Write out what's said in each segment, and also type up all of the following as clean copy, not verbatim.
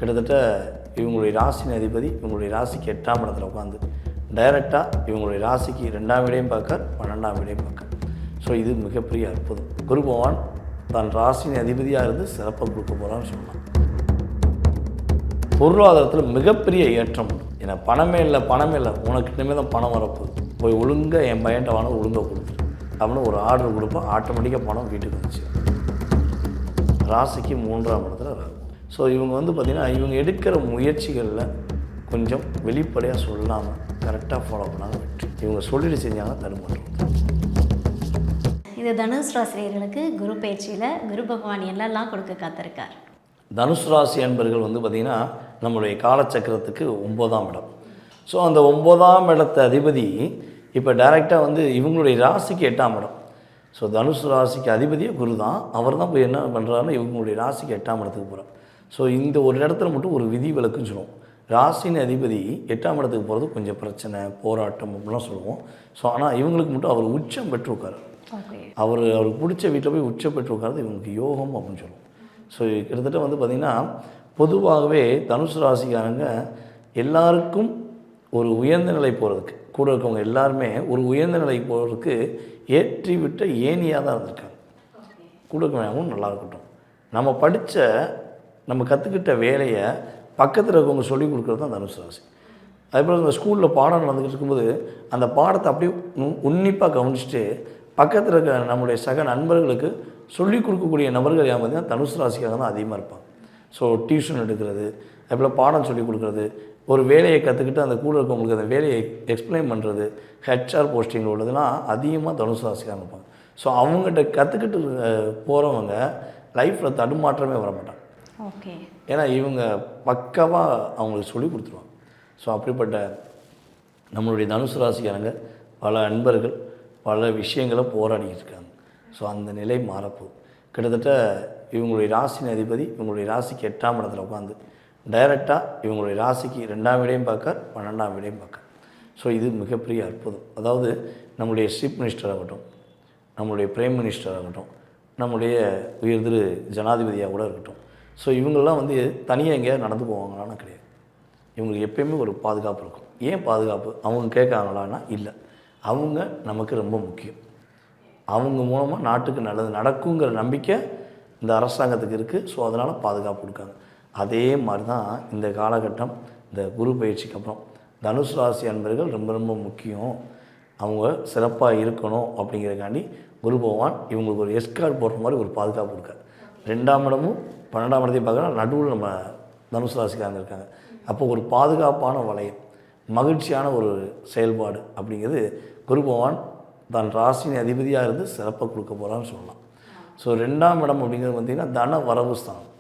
கிட்டத்தட்ட இவங்களுடைய ராசியின் அதிபதி இவங்களுடைய ராசிக்கு 8ஆம் இடத்துல உட்காந்து டைரெக்டாக இவங்களுடைய ராசிக்கு 2ஆம் வீடையும் பார்க்க 12ஆம் வீடையும் பார்க்க. ஸோ இது மிகப்பெரிய அற்புதம். குரு பகவான் தன் ராசியின் அதிபதியாக இருந்து சிறப்பாக கொடுக்க போகிறான்னு சொல்லலாம். பொருளாதாரத்தில் மிகப்பெரிய ஏற்றம் உண்டு. ஏன்னா பணமே இல்லை உனக்கு இனிமேல் தான் பணம் வரப்போகுது, போய் ஒழுங்காக என் பையன்ட்ட வாங்க ஒழுங்காக கொடுத்துரு அப்படின்னு ஒரு ஆர்டர் கொடுப்போம். ஆட்டோமேட்டிக்காக பணம் வீட்டுக்கு வந்துச்சு. ராசிக்கு 3ஆம் இடத்துல ராகு. ஸோ இவங்க பார்த்திங்கன்னா இவங்க எடுக்கிற முயற்சிகளில் கொஞ்சம் வெளிப்படையாக சொல்லாமல் கரெக்டாக ஃபாலோ பண்ணாங்க வெற்றி. இவங்க சொல்லிட்டு செஞ்சாங்க தடுமாற்றம். இது தனுஷ் ராசிரியர்களுக்கு குரு பயிற்சியில் குரு பகவான் என்னெல்லாம் கொடுக்க காத்திருக்கார். தனுஷ் ராசி அன்பர்கள் பார்த்திங்கன்னா நம்மளுடைய காலச்சக்கரத்துக்கு 9ஆம் இடம். ஸோ அந்த 9ஆம் இடத்த அதிபதி இப்போ டைரெக்டாக இவங்களுடைய ராசிக்கு 8ஆம் இடம். ஸோ தனுஷ் ராசிக்கு அதிபதியே குரு தான். அவர் தான் போய் என்ன பண்ணுறாருன்னா இவங்களுடைய ராசிக்கு 8ஆம் இடத்துக்கு போகிறார். ஸோ இந்த ஒரு இடத்துல மட்டும் ஒரு விதி விலக்குன்னு சொல்லுவோம். ராசியின் அதிபதி 8ஆம் இடத்துக்கு போகிறது கொஞ்சம் பிரச்சனை, போராட்டம் அப்படிலாம் சொல்லுவோம். ஸோ ஆனால் இவங்களுக்கு மட்டும் அவர் உச்சம் பெற்றுருக்கார். அவருக்கு பிடிச்ச வீட்டில் போய் உச்சம் பெற்றுருக்காரு இவங்களுக்கு யோகம் அப்படின்னு சொல்லுவோம். ஸோ கிட்டத்தட்ட பார்த்திங்கன்னா பொதுவாகவே தனுசு ராசிக்காரங்க எல்லாருக்கும் ஒரு உயர்ந்த நிலை போகிறதுக்கு கூட இருக்கவங்க எல்லாருமே ஒரு உயர்ந்த நிலை போகிறதுக்கு ஏற்றி விட்ட ஏனியாக தான் இருந்திருக்காங்க. கூட இருக்கவங்க நல்லா இருக்கட்டும், நம்ம படித்த நம்ம கற்றுக்கிட்ட வேலையை பக்கத்தில் இருக்கவங்க சொல்லிக் கொடுக்குறது தான் தனுசு ராசி. அதேபோல் இந்த ஸ்கூலில் பாடம் நடந்துக்கிட்டு இருக்கும்போது அந்த பாடத்தை அப்படியே உன்னிப்பாக கவனிச்சுட்டு பக்கத்தில் இருக்க நம்முடைய சக நண்பர்களுக்கு சொல்லிக் கொடுக்கக்கூடிய நபர்கள் யார் பார்த்திங்கன்னா தனுசு ராசிக்காக தான் அதிகமாக இருப்பாங்க. ஸோ டியூஷன் எடுக்கிறது, அதுபோல் பாடம் சொல்லிக் கொடுக்குறது, ஒரு வேலையை கற்றுக்கிட்டு அந்த கூட இருக்கவங்களுக்கு அந்த வேலையை எக்ஸ்பிளைன் பண்ணுறது, ஹெச்ஆர் போஸ்டிங்கில் உள்ளதுலாம் அதிகமாக தனுசு ராசிக்காக இருப்பாங்க. ஸோ அவங்ககிட்ட கற்றுக்கிட்டு போகிறவங்க லைஃப்பில் தடுமாற்றமே வர மாட்டாங்க. ஓகே, ஏன்னா இவங்க பக்காவாக அவங்களுக்கு சொல்லி கொடுத்துருவாங்க. ஸோ அப்படிப்பட்ட நம்மளுடைய தனுசு ராசிக்காரங்க பல அன்பர்கள் பல விஷயங்களை போராடிக்கிட்டு இருக்காங்க. ஸோ அந்த நிலை மாறப்போகுது. கிட்டத்தட்ட இவங்களுடைய ராசியின் அதிபதி இவங்களுடைய ராசிக்கு 8ஆம் இடத்துல உட்காந்து டைரெக்டாக இவங்களுடைய ராசிக்கு 2ஆம் வீடையும் பார்க்க 12ஆம் வீடையும் பார்க்க. ஸோ இது மிகப்பெரிய அற்புதம். அதாவது நம்முடைய சீஃப் மினிஸ்டர் ஆகட்டும், நம்மளுடைய பிரைம் மினிஸ்டர் ஆகட்டும், நம்முடைய உயர் திரு ஜனாதிபதியாக கூட இருக்கட்டும், ஸோ இவங்கெல்லாம் தனியாக எங்கேயாவது நடந்து போவாங்களான்னா கிடையாது. இவங்களுக்கு எப்பயுமே ஒரு பாதுகாப்பு இருக்கும். ஏன் பாதுகாப்பு? அவங்க கேட்காங்களான்னா இல்லை, அவங்க நமக்கு ரொம்ப முக்கியம். அவங்க மூலமாக நாட்டுக்கு நல்லது நடக்குங்கிற நம்பிக்கை இந்த அரசாங்கத்துக்கு இருக்குது. ஸோ அதனால் பாதுகாப்பு கொடுக்காங்க. அதே மாதிரி தான் இந்த காலகட்டம், இந்த குரு பயிற்சிக்கு அப்புறம் தனுசு ராசி அன்பர்கள் ரொம்ப ரொம்ப முக்கியம். அவங்க சிறப்பாக இருக்கணும் அப்படிங்கிறதுக்காண்டி குரு பகவான் இவங்களுக்கு ஒரு எஸ்கார்ட் போடுற மாதிரி ஒரு பாதுகாப்பு கொடுக்காரு. 2ஆம் இடமும் 12ஆம் இடத்தையும் பார்க்குறோம், நடுவில் நம்ம தனுசு ராசிக்காரங்க இருக்காங்க. அப்போ ஒரு பாதுகாப்பான வளையம், மகிழ்ச்சியான ஒரு செயல்பாடு அப்படிங்கிறது குரு பகவான் தன் ராசியின் அதிபதியாக இருந்து சிறப்பாக கொடுக்க போகிறான்னு சொல்லலாம். ஸோ 2ஆம் இடம் அப்படிங்கிறது பார்த்திங்கன்னா தன வரவு ஸ்தானம்.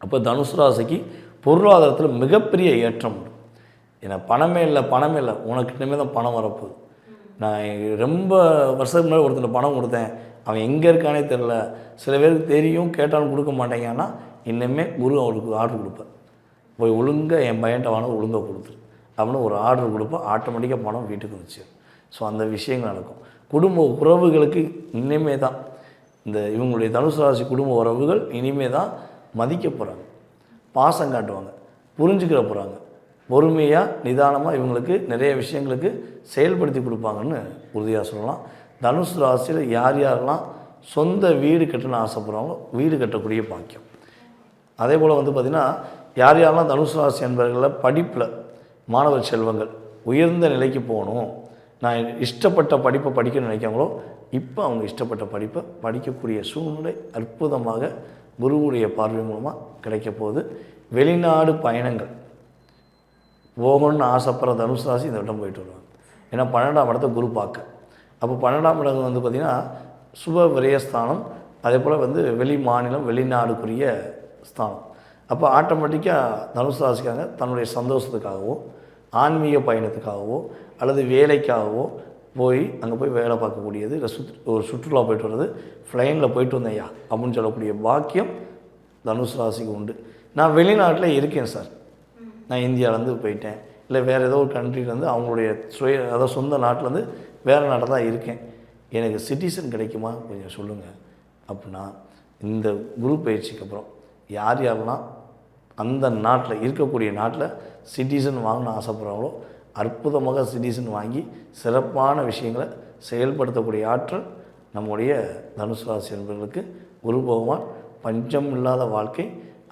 அப்போ தனுசு ராசிக்கு பொருளாதாரத்தில் மிகப்பெரிய ஏற்றம் உண்டு. ஏன்னா பணமே இல்லை உனக்கு இனிமேல் தான் பணம் வரப்போகுது. நான் ரொம்ப வருஷத்துக்கு முன்னாடி ஒருத்தர் பணம் கொடுத்தேன், அவன் எங்கே இருக்கானே தெரில, சில பேருக்கு தெரியும் கேட்டாலும் கொடுக்க மாட்டேங்கன்னா இன்னுமே குரு அவருக்கு ஆர்டர் கொடுப்பார், போய் ஒழுங்காக என் பையன்ட்ட வாங்க ஒழுங்காக கொடுத்துரு அப்படின்னு ஒரு ஆர்டர் கொடுப்போம். ஆட்டோமேட்டிக்காக பணம் வீட்டுக்கு வந்துச்சு. ஸோ அந்த விஷயங்கள் நடக்கும். குடும்ப உறவுகளுக்கு இனிமே தான் இந்த இவங்களுடைய தனுசு ராசி குடும்ப உறவுகள் இனிமே தான் மதிக்க போகிறாங்க, பாசம் காட்டுவாங்க, புரிஞ்சுக்கிற போகிறாங்க, பொறுமையாக நிதானமாக இவங்களுக்கு நிறைய விஷயங்களுக்கு செயல்படுத்தி கொடுப்பாங்கன்னு உறுதியாக சொல்லலாம். தனுசு ராசியில் யார் யாரெல்லாம் சொந்த வீடு கட்டணும்னு ஆசைப்படுறாங்களோ வீடு கட்டக்கூடிய பாக்கியம். அதே போல் பார்த்திங்கன்னா யார் யாரெல்லாம் தனுசு ராசி என்பவர்களில் படிப்பில் மாணவர் செல்வங்கள் உயர்ந்த நிலைக்கு போகணும், நான் இஷ்டப்பட்ட படிப்பை படிக்கணும்னு நினைக்காங்களோ இப்போ அவங்க இஷ்டப்பட்ட படிப்பை படிக்கக்கூடிய சூழ்நிலை அற்புதமாக குருவுடைய பார்வை மூலமாக கிடைக்க போகுது. வெளிநாடு பயணங்கள் போகணும்னு ஆசைப்படுற தனுசு ராசி இந்த இடம் போயிட்டு வருவாங்க. ஏன்னா 12ஆம் இடத்தை குரு பார்க்க. அப்போ 12ஆம் இடம் பார்த்திங்கன்னா சுப விரயஸ்தானம், அதே போல் வெளி மாநிலம் வெளிநாடுக்குரிய ஸ்தானம். அப்போ ஆட்டோமேட்டிக்காக தனுசு ராசிக்காங்க தன்னுடைய சந்தோஷத்துக்காகவோ ஆன்மீக பயணத்துக்காகவோ அல்லது வேலைக்காகவோ போய் அங்கே போய் வேலை பார்க்கக்கூடியது, இல்லை ஒரு சுற்றுலா போயிட்டு வர்றது, ஃப்ளைனில் போயிட்டு வந்தேயா அப்படின்னு சொல்லக்கூடிய பாக்கியம் தனுசு ராசிக்கு உண்டு. நான் வெளிநாட்டில் இருக்கேன் சார், நான் இந்தியாவிலேருந்து போயிட்டேன், இல்லை வேறு ஏதோ ஒரு கண்ட்ரிலேருந்து அவங்களுடைய அதாவது சொந்த நாட்டிலேருந்து வேறு நாட்டில் தான் இருக்கேன், எனக்கு சிட்டிசன் கிடைக்குமா கொஞ்சம் சொல்லுங்கள் அப்படின்னா இந்த குரு பயிற்சிக்கு அப்புறம் யார் யாரெல்லாம் அந்த நாட்டில் இருக்கக்கூடிய நாட்டில் சிட்டிசன் வாங்கணும்னு ஆசைப்படுறாங்களோ அற்புதமாக சிட்டிசன் வாங்கி சிறப்பான விஷயங்களை செயல்படுத்தக்கூடிய ஆற்றல் நம்முடைய தனுசு ராசி என்பவர்களுக்கு குரு பகவான் பஞ்சம் இல்லாத வாழ்க்கை,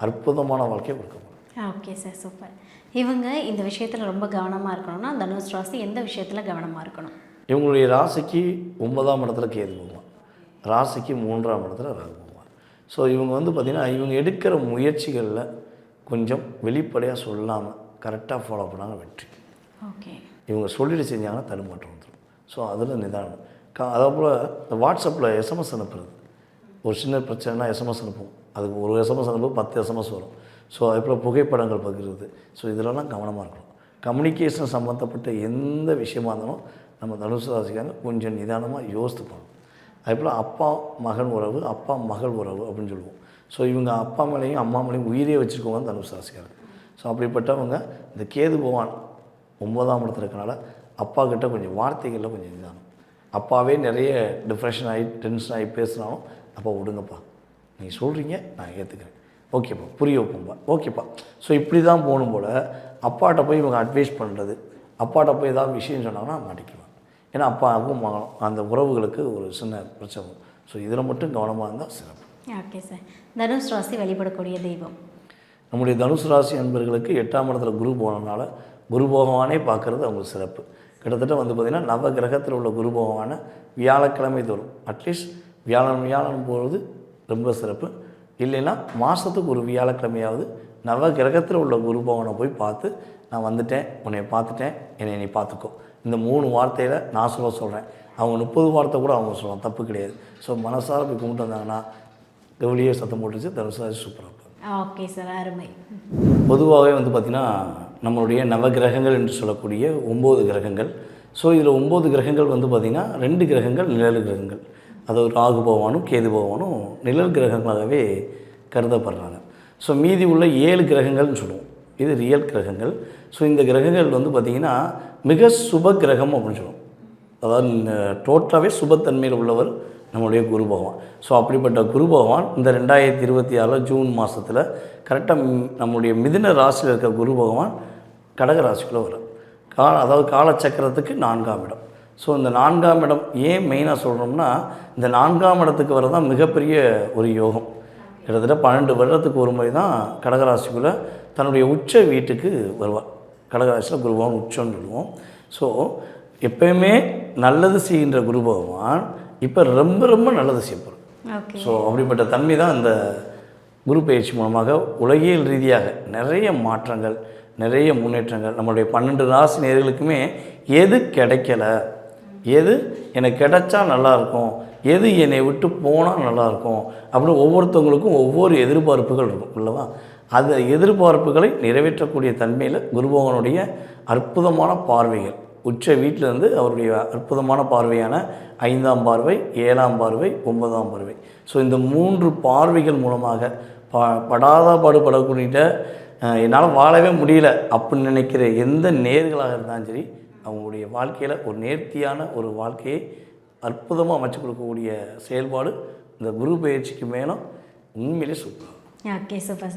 அற்புதமான வாழ்க்கையை கொடுக்க முடியும். Okay sir, super. இவங்க இந்த விஷயத்தில் ரொம்ப கவனமாக இருக்கணும்னா தனுசு ராசி எந்த விஷயத்தில் கவனமாக இருக்கணும்? இவங்களுடைய ராசிக்கு 9ஆம் இடத்துல கேது பகவான், ராசிக்கு 3ஆம் இடத்துல ராகு பகவான். ஸோ இவங்க பார்த்திங்கன்னா இவங்க எடுக்கிற முயற்சிகளில் கொஞ்சம் வெளிப்படையாக சொல்லாமல் கரெக்டாக ஃபாலோ பண்ணாங்க வெற்றி. ஓகே. இவங்க சொல்லிட்டு செஞ்சாங்கன்னா தடுமாற்றம் வந்துடும். ஸோ அதில் நிதானம். அதே போல் வாட்ஸ்அப்பில் எஸ்எம்எஸ் அனுப்புறது, ஒரு சின்ன பிரச்சனைனா எஸ்எம்எஸ் அனுப்புவோம், அதுக்கு ஒரு எஸ்எம்எஸ் அனுப்பும் 10 எஸ்எம்எஸ் வரும். ஸோ அதே போல் புகைப்படங்கள் பகிர்றது. ஸோ இதிலெல்லாம் கவனமாக இருக்கணும். கம்யூனிகேஷன் சம்மந்தப்பட்ட எந்த விஷயமா இருந்தாலும் நம்ம தனுசு ராசிக்காரங்க கொஞ்சம் நிதானமாக யோசித்து போகணும். அதே போல் அப்பா மகன் உறவு, அப்பா மகள் உறவு அப்படின்னு சொல்லுவோம். ஸோ இவங்க அப்பா மேலேயும் அம்மா மேலேயும் உயிரே வச்சுருக்கவங்க தனுசு ராசிக்காரங்க. ஸோ அப்படிப்பட்டவங்க இந்த கேது பகவான் 9ஆம் இடத்துல இருக்கனால அப்பா கிட்ட கொஞ்சம் வார்த்தைகளில் கொஞ்சம் நிதானம். அப்பாவே நிறைய டிப்ரெஷன் ஆகி டென்ஷன் ஆகி பேசுனாலும் அப்பா விடுங்கப்பா, நீங்கள் சொல்கிறீங்க நான் ஏற்றுக்கிறேன், ஓகேப்பா புரிய வைப்போம்ப்பா, ஓகேப்பா. ஸோ இப்படி தான் போகணும் போல் அப்பாட்ட போய் இவங்க அட்வைஸ் பண்ணுறது, அப்பாட்ட போய் ஏதாவது விஷயம் சொன்னாங்கன்னா மாட்டிக்குவாங்க. ஏன்னா அப்பாவுக்கும் மகனும் அந்த உறவுகளுக்கு ஒரு சின்ன பிரச்சனை. ஸோ இதில் மட்டும் கவனமாக இருந்தால் சிறப்பு. Okay sir. தனுசு ராசி வழிபடக்கூடிய தெய்வம்? நம்முடைய தனுசு ராசி அன்பர்களுக்கு 8ஆம் இடத்துல குரு போனதுனால குரு பகவானே பார்க்குறது அவங்களுக்கு சிறப்பு. கிட்டத்தட்ட பார்த்திங்கன்னா நவ கிரகத்தில் உள்ள குரு பகவானை வியாழக்கிழமை தோறும் அட்லீஸ்ட் வியாழன் போகிறது ரொம்ப சிறப்பு. இல்லைன்னா மாதத்துக்கு ஒரு வியாழக்கிழமையாவது நவ கிரகத்தில் உள்ள குரு பகவானை போய் பார்த்து நான் வந்துட்டேன், உன்னை பார்த்துட்டேன், என்னை நீ பார்த்துக்கோ, இந்த 3 வார்த்தையில் நான் சொல்கிறேன். அவங்க 30 வார்த்தை கூட அவங்க சொல்லலாம், தப்பு கிடையாது. ஸோ மனசார போய் கும்பிட்டு வந்தாங்கன்னா கவுளியே சத்தம் போட்டுச்சு தனுசு ராசி சூப்பராக இருக்கும். ஓகே சார், அருமை. பொதுவாகவே பார்த்திங்கன்னா நம்மளுடைய நவகிரகங்கள் என்று சொல்லக்கூடிய 9 கிரகங்கள். ஸோ இதில் 9 கிரகங்கள் பார்த்திங்கன்னா 2 கிரகங்கள் நிழல் கிரகங்கள். அதாவது ராகு பகவானும் கேது பகவானும் நிழல் கிரகங்களாகவே கருதப்படுறாங்க. ஸோ மீதி உள்ள 7 கிரகங்கள்னு சொல்லுவோம், இது ரியல் கிரகங்கள். ஸோ இந்த கிரகங்கள் பார்த்திங்கன்னா மிக சுப கிரகம் அப்படின்னு சொல்லுவோம். அதாவது டோட்டலாகவே சுபத்தன்மையில் உள்ளவர் நம்முடைய குரு பகவான். ஸோ அப்படிப்பட்ட குரு பகவான் இந்த 2026 ஜூன் மாதத்தில் கரெக்டாக நம்முடைய மிதுன ராசியில் இருக்க குரு பகவான் கடக ராசிக்குள்ளே வரும். அதாவது காலச்சக்கரத்துக்கு 4ஆம் இடம். ஸோ இந்த 4ஆம் இடம் ஏன் மெயினாக சொல்கிறோம்னா, இந்த 4ஆம் இடத்துக்கு வரதான் மிகப்பெரிய ஒரு யோகம். கிட்டத்தட்ட 12 வருடத்துக்கு ஒரு முறை தான் கடகராசிக்குள்ளே தன்னுடைய உச்ச வீட்டுக்கு வருவார். கடகராசியில் குரு பகவான் உச்சம்னு சொல்லுவோம். ஸோ எப்பயுமே நல்லது செய்கின்ற குரு பகவான் இப்போ ரொம்ப ரொம்ப நல்லது செய்யப்படும். ஸோ அப்படிப்பட்ட தன்மை தான் இந்த குரு பயிற்சி மூலமாக உலகியல் ரீதியாக நிறைய மாற்றங்கள், நிறைய முன்னேற்றங்கள் நம்மளுடைய 12 ராசி நேயர்களுக்குமே எது கிடைக்கல, எது எனக்கு கிடைச்சா நல்லாயிருக்கும், எது என்னை விட்டு போனால் நல்லாயிருக்கும் அப்படின்னு ஒவ்வொருத்தவங்களுக்கும் ஒவ்வொரு எதிர்பார்ப்புகள் இருக்கும் இல்லவா? அந்த எதிர்பார்ப்புகளை நிறைவேற்றக்கூடிய தன்மையில் குரு பகவானுடைய அற்புதமான பார்வைகள், உச்ச வீட்டிலேருந்து அவருடைய அற்புதமான பார்வையான 5ஆம் பார்வை, 7ஆம் பார்வை, 9ஆம் பார்வை. ஸோ இந்த 3 பார்வைகள் மூலமாக படாத பாடுபடக்கூடிய என்னால் வாழவே முடியல அப்படின்னு நினைக்கிற எந்த நேர்களாக இருந்தாலும் சரி, அவங்களுடைய வாழ்க்கையில் ஒரு நேர்த்தியான ஒரு வாழ்க்கையை அற்புதமாக அமைச்சு கொடுக்கக்கூடிய செயல்பாடு இந்த குரு பயிற்சிக்கு மேலும் உண்மையிலே சூப்பர். Okay, super.